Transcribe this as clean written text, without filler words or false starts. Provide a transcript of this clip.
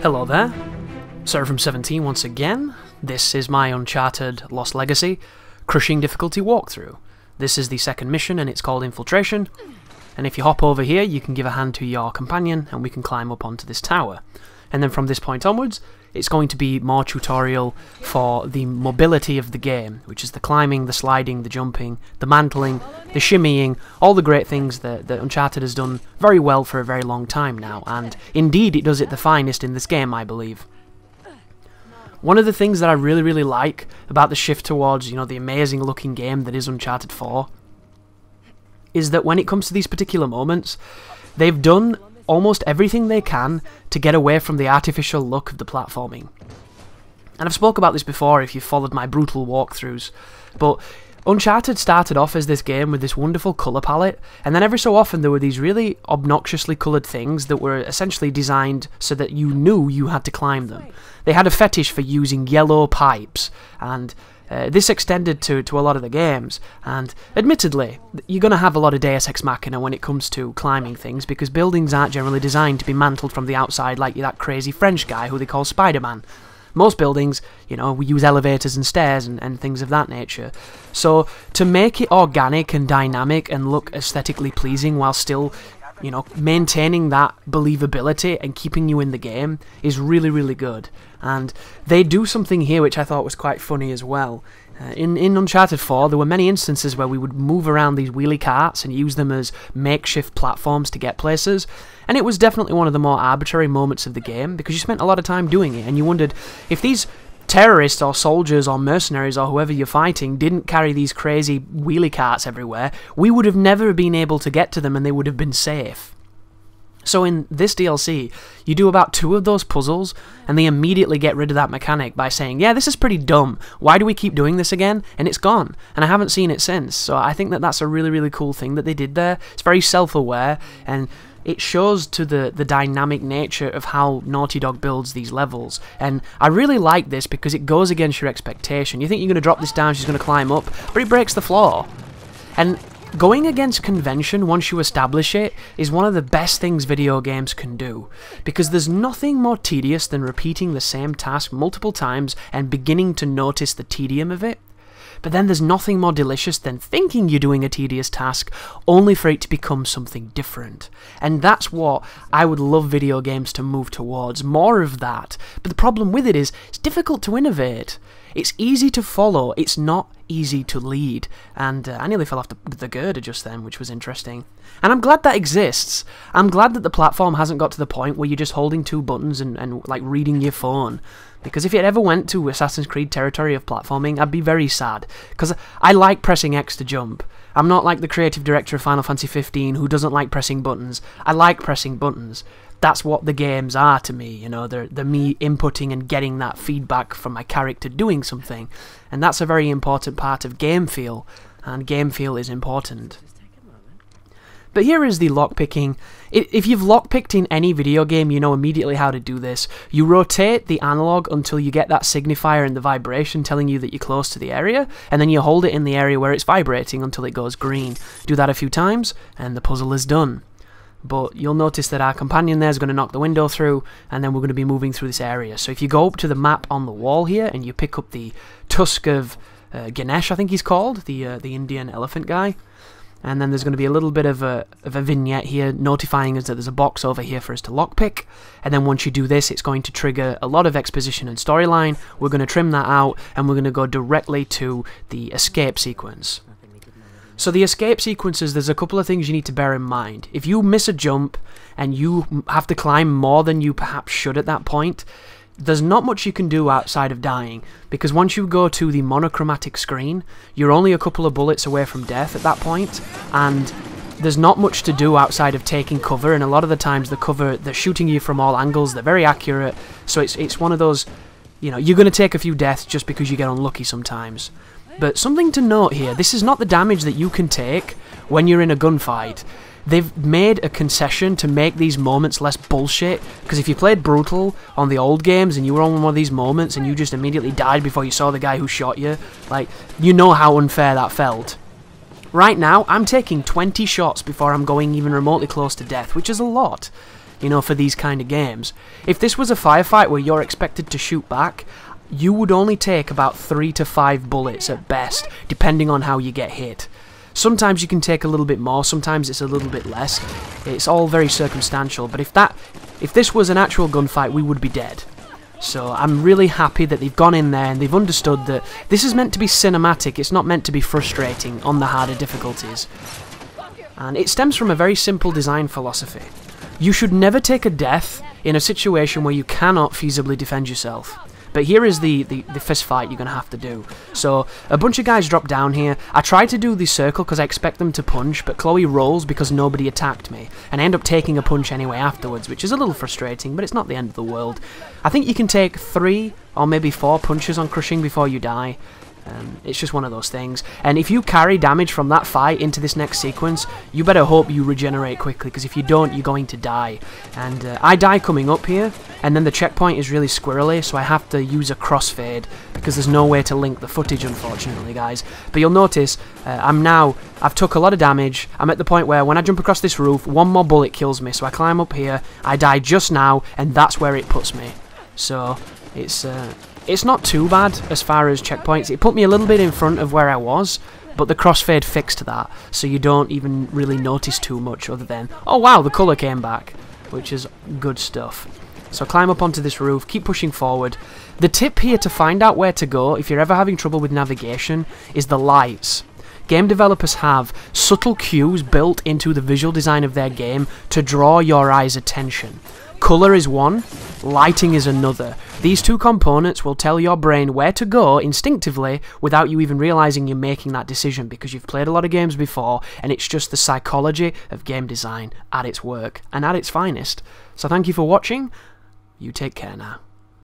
Hello there, Sarah from 17 once again. This is my Uncharted Lost Legacy crushing difficulty walkthrough. This is the second mission and it's called Infiltration, and if you hop over here you can give a hand to your companion and we can climb up onto this tower. And then from this point onwards it's going to be more tutorial for the mobility of the game, which is the climbing, the sliding, the jumping, the mantling, the shimmying, all the great things that Uncharted has done very well for a very long time now, and indeed it does it the finest in this game, I believe. One of the things that I really like about the shift towards, the amazing looking game that is Uncharted 4 is that when it comes to these particular moments, they've done almost everything they can to get away from the artificial look of the platforming. And I've spoke about this before if you've followed my brutal walkthroughs, but Uncharted started off as this game with this wonderful colour palette, and then every so often there were these really obnoxiously coloured things that were essentially designed so that you knew you had to climb them. They had a fetish for using yellow pipes, and this extended to a lot of the games, and admittedly, you're going to have a lot of Deus Ex Machina when it comes to climbing things, because buildings aren't generally designed to be mantled from the outside like that crazy French guy who they call Spider-Man. Most buildings, we use elevators and stairs and things of that nature. So, to make it organic and dynamic and look aesthetically pleasing while still, maintaining that believability and keeping you in the game is really good. And they do something here which I thought was quite funny as well. In Uncharted 4, there were many instances where we would move around these wheelie carts and use them as makeshift platforms to get places, and it was definitely one of the more arbitrary moments of the game, because you spent a lot of time doing it, and you wondered if these terrorists or soldiers or mercenaries or whoever you're fighting didn't carry these crazy wheelie carts everywhere, we would have never been able to get to them and they would have been safe. So in this DLC, you do about 2 of those puzzles, and they immediately get rid of that mechanic by saying, yeah, this is pretty dumb, why do we keep doing this again? And it's gone, and I haven't seen it since, so I think that that's a really cool thing that they did there. It's very self-aware, and it shows to the dynamic nature of how Naughty Dog builds these levels, and I really like this because it goes against your expectation. You think you're going to drop this down, she's going to climb up, but it breaks the floor. And going against convention once you establish it is one of the best things video games can do, because there's nothing more tedious than repeating the same task multiple times and beginning to notice the tedium of it. But then there's nothing more delicious than thinking you're doing a tedious task only for it to become something different. And that's what I would love video games to move towards, more of that. But the problem with it is, it's difficult to innovate. It's easy to follow, it's not easy to lead. And I nearly fell off the girder just then, which was interesting. And I'm glad that exists. I'm glad that the platform hasn't got to the point where you're just holding 2 buttons and like reading your phone. Because if it ever went to Assassin's Creed territory of platforming, I'd be very sad. Because I like pressing X to jump. I'm not like the creative director of Final Fantasy 15 who doesn't like pressing buttons. I like pressing buttons. That's what the games are to me, they're me inputting and getting that feedback from my character doing something. And that's a very important part of game feel, and game feel is important. But here is the lockpicking. If you've lockpicked in any video game, you know immediately how to do this. You rotate the analog until you get that signifier and the vibration telling you that you're close to the area, and then you hold it in the area where it's vibrating until it goes green. Do that a few times, and the puzzle is done. But you'll notice that our companion there is going to knock the window through, and then we're going to be moving through this area. So if you go up to the map on the wall here, and you pick up the tusk of Ganesh, I think he's called, the Indian elephant guy, and then there's going to be a little bit of a vignette here notifying us that there's a box over here for us to lockpick, and then once you do this it's going to trigger a lot of exposition and storyline. We're going to trim that out, and we're going to go directly to the escape sequence. So the escape sequences, there's a couple of things you need to bear in mind. If you miss a jump and you have to climb more than you perhaps should at that point, there's not much you can do outside of dying, because once you go to the monochromatic screen, you're only a couple of bullets away from death at that point, and there's not much to do outside of taking cover, and a lot of the times the cover, they're shooting you from all angles, they're very accurate, so it's one of those, you're going to take a few deaths just because you get unlucky sometimes. But something to note here, this is not the damage that you can take when you're in a gunfight. They've made a concession to make these moments less bullshit, because if you played Brutal on the old games and you were on one of these moments and you just immediately died before you saw the guy who shot you, you know how unfair that felt. Right now, I'm taking 20 shots before I'm going even remotely close to death, which is a lot. you know, for these kind of games. If this was a firefight where you're expected to shoot back, you would only take about 3 to 5 bullets at best, depending on how you get hit. Sometimes you can take a little bit more, sometimes it's a little bit less. It's all very circumstantial, but if this was an actual gunfight, we would be dead. So I'm really happy that they've gone in there and they've understood that this is meant to be cinematic, it's not meant to be frustrating on the harder difficulties. And it stems from a very simple design philosophy. You should never take a death in a situation where you cannot feasibly defend yourself. But here is the fist fight you're going to have to do. So, a bunch of guys drop down here. I try to do the circle because I expect them to punch, but Chloe rolls because nobody attacked me. And I end up taking a punch anyway afterwards, which is a little frustrating, but it's not the end of the world. I think you can take 3 or maybe 4 punches on crushing before you die. It's just one of those things. And if you carry damage from that fight into this next sequence, you better hope you regenerate quickly, because if you don't, you're going to die. And I die coming up here, and then the checkpoint is really squirrely, so I have to use a crossfade, because there's no way to link the footage, unfortunately, guys. But you'll notice, I've took a lot of damage. I'm at the point where when I jump across this roof, 1 more bullet kills me, so I climb up here, I die just now, and that's where it puts me. So, it's not too bad as far as checkpoints. It put me a little bit in front of where I was, but the crossfade fixed that, so you don't even really notice too much other than, oh wow, the colour came back, which is good stuff. So climb up onto this roof, keep pushing forward. The tip here to find out where to go, if you're ever having trouble with navigation, is the lights. Game developers have subtle cues built into the visual design of their game to draw your eye's attention. Colour is one, lighting is another. These two components will tell your brain where to go instinctively without you even realising you're making that decision, because you've played a lot of games before and it's just the psychology of game design at its work and at its finest. So thank you for watching. You take care now.